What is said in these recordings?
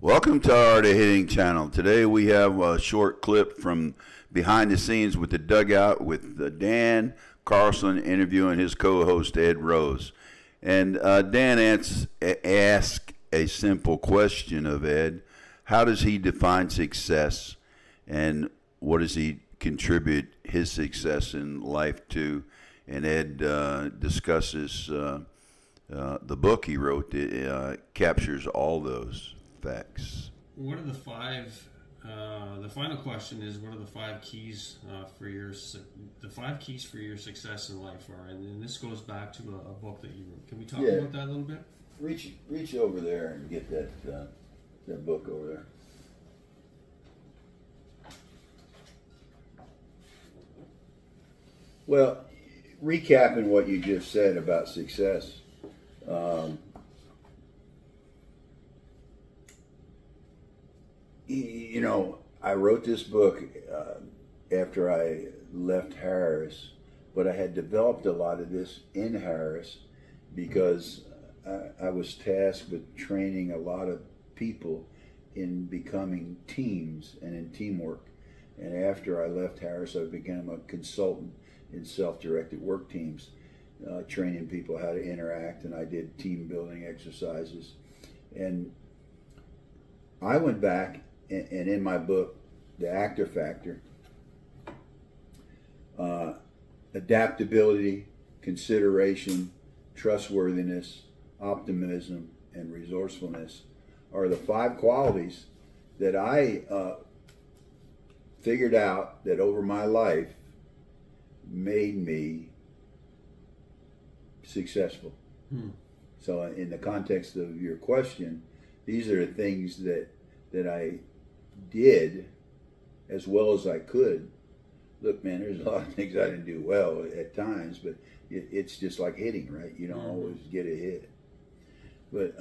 Welcome to our Art of Hitting channel. Today we have a short clip from behind the scenes with the dugout with Dan Carlson interviewing his co-host Ed Rose. And Dan asked a simple question of Ed. How does he define success, and what does he contribute his success in life to? And Ed discusses the book he wrote that captures all those facts. What are the five? The final question is, what are the five keys for your success in life are? And this goes back to a book that you wrote. Can we talk about that a little bit? Reach over there and get that book over there. Well, recapping what you just said about success. You know, I wrote this book after I left Harris, but I had developed a lot of this in Harris because I was tasked with training a lot of people in becoming teams and in teamwork. And after I left Harris, I became a consultant in self-directed work teams, training people how to interact, and I did team building exercises. And I went back and in my book, The Actor Factor, adaptability, consideration, trustworthiness, optimism, and resourcefulness are the five qualities that I figured out that over my life made me successful. So in the context of your question, these are the things that I did as well as I could. Look, man, there's a lot of things I didn't do well at times, but it's just like hitting, right? You don't always get a hit. But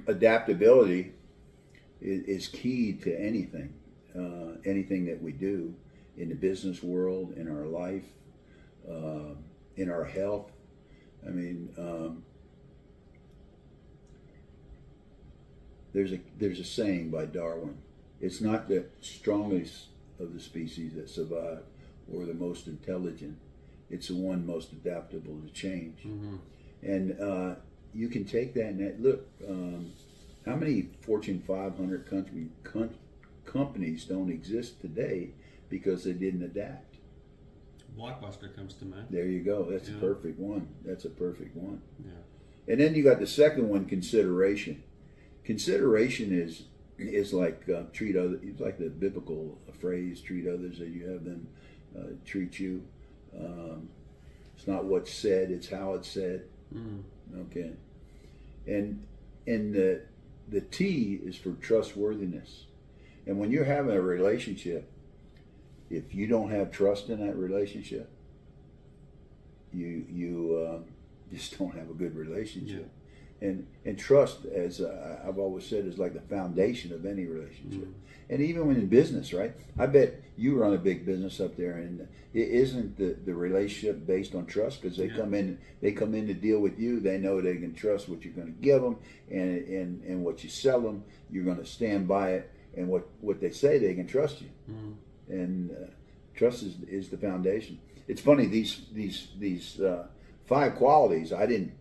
adaptability is key to anything, anything that we do in the business world, in our life, in our health. I mean, there's a saying by Darwin. It's not the strongest of the species that survive or the most intelligent. It's the one most adaptable to change. And you can take that and look, how many Fortune 500 companies don't exist today because they didn't adapt? Blockbuster comes to mind. There you go. That's a perfect one. That's a perfect one. Yeah. And then you got the second one, consideration. Consideration is like treat other. It's like the biblical phrase, treat others as you have them treat you. It's not what's said, it's how it's said. Okay. And the T is for trustworthiness. And when you're having a relationship, if you don't have trust in that relationship, you just don't have a good relationship. And trust, as I've always said, is like the foundation of any relationship. And even when in business, right? I bet you run a big business up there, and it isn't the relationship based on trust, because they come in to deal with you. They know they can trust what you're going to give them, and what you sell them, you're going to stand by it, and what they say, they can trust you. And trust is the foundation. It's funny, these five qualities, I didn't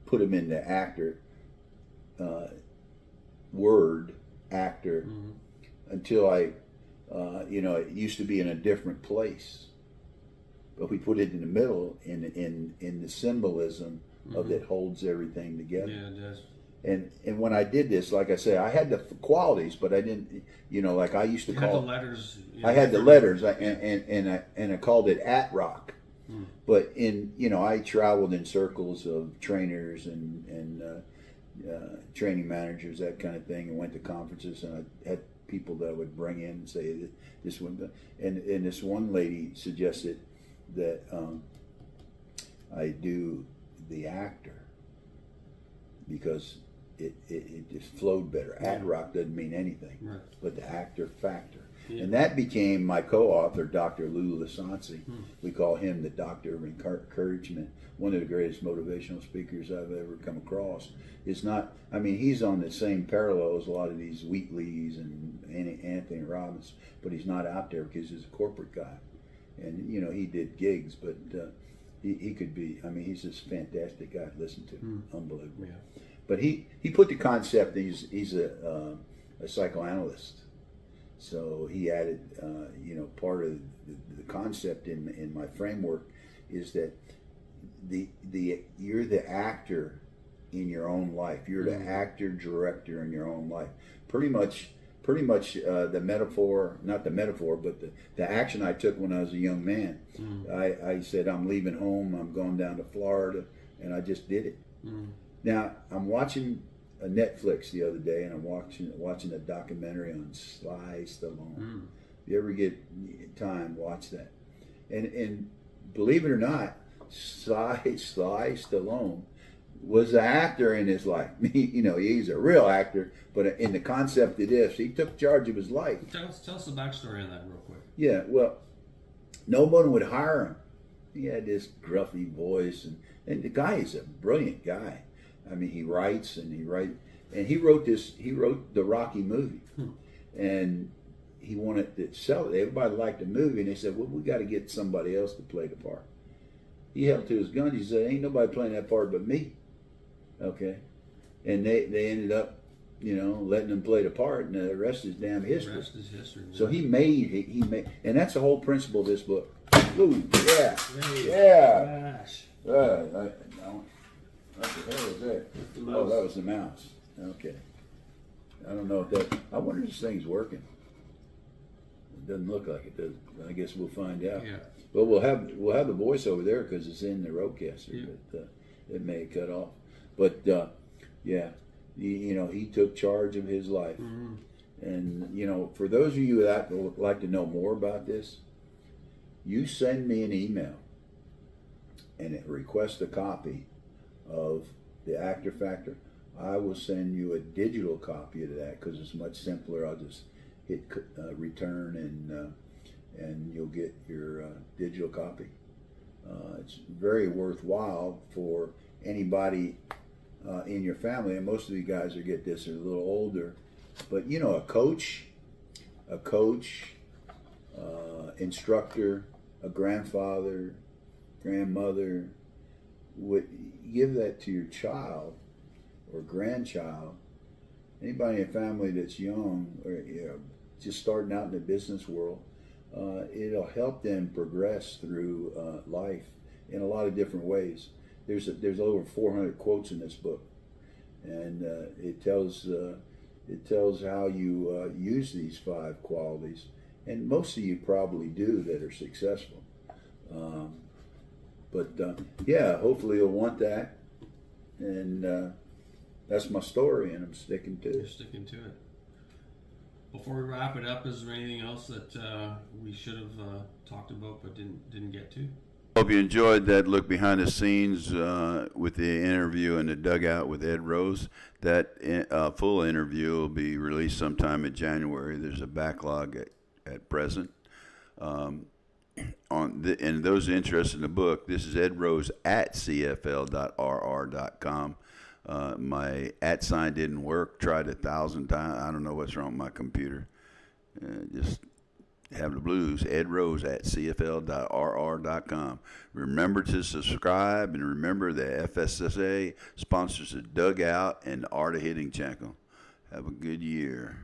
put them in the actor word actor until I it used to be in a different place, but we put it in the middle in the symbolism of that holds everything together. Yeah, it does. And when I did this, like I say, I had the qualities, but I didn't, like I used to call the letters. I had the letters, and I called it at rock. But I traveled in circles of trainers and training managers, that kind of thing, and went to conferences, and I had people that I would bring in and say this one, and this one lady suggested that I do the actor because it just flowed better. At rock doesn't mean anything, but the actor factor. And that became my co-author, Dr. Lou Lisansi. We call him the Doctor of Encouragement, one of the greatest motivational speakers I've ever come across. It's not, I mean, he's on the same parallel as a lot of these Wheatleys and Anthony Robbins, but he's not out there because he's a corporate guy. And, you know, he did gigs, but he could be, I mean, he's just a fantastic guy to listen to. Unbelievable. Yeah. But he put the concept, he's a psychoanalyst. So he added, you know, part of the concept in my framework is that you're the actor in your own life. You're the actor, director in your own life. Pretty much the metaphor, not the metaphor, but the action I took when I was a young man. I said, I'm leaving home, I'm going down to Florida, and I just did it. Now, I'm watching a Netflix the other day, and I'm watching a documentary on Sly Stallone. If you ever get time, watch that. And believe it or not, Sly Stallone was an actor in his life. You know, he's a real actor, but in the concept of this, he took charge of his life. Tell us the backstory on that real quick. Yeah, well, no one would hire him. He had this gruffy voice, and the guy is a brilliant guy. I mean, he writes, and he wrote the Rocky movie, and he wanted to sell it. Everybody liked the movie, and they said, well, we got to get somebody else to play the part. He held to his guns. He said, ain't nobody playing that part but me. Okay. And they ended up, you know, letting him play the part, and the rest is damn history. The rest is history. So he made, and that's the whole principle of this book. Ooh, yeah. Yeah. Gosh. What the hell was that? Oh, that was the mouse. Okay. I don't know if that, I wonder if this thing's working. It doesn't look like it does. I guess we'll find out. Yeah. But we'll have the voice over there because it's in the roadcaster. Yeah. But it may cut off. But yeah, you know, he took charge of his life. And you know, for those of you that would like to know more about this, you send me an email and request a copy of the Actor Factor. I will send you a digital copy of that because it's much simpler. I'll just hit return and you'll get your digital copy. It's very worthwhile for anybody in your family, and most of you guys who get this are a little older, but you know, a coach, instructor, a grandfather, grandmother would give that to your child or grandchild, anybody in your family that's young or, you know, just starting out in the business world. It'll help them progress through life in a lot of different ways. There's over 400 quotes in this book, and it tells how you use these 5 qualities, and most of you probably do that are successful. Yeah, hopefully you'll want that, and that's my story, and I'm sticking to it. You're sticking to it. Before we wrap it up, is there anything else that we should have talked about but didn't get to? Hope you enjoyed that look behind the scenes with the interview in the dugout with Ed Rose. That full interview will be released sometime in January. There's a backlog at present. And those interested in the book, this is Ed Rose at cfl.rr.com. My @ sign didn't work. Tried 1,000 times. I don't know what's wrong with my computer. Just have the blues. Ed Rose at cfl.rr.com. Remember to subscribe, and remember the FSSA sponsors the Dugout and the Art of Hitting channel. Have a good year.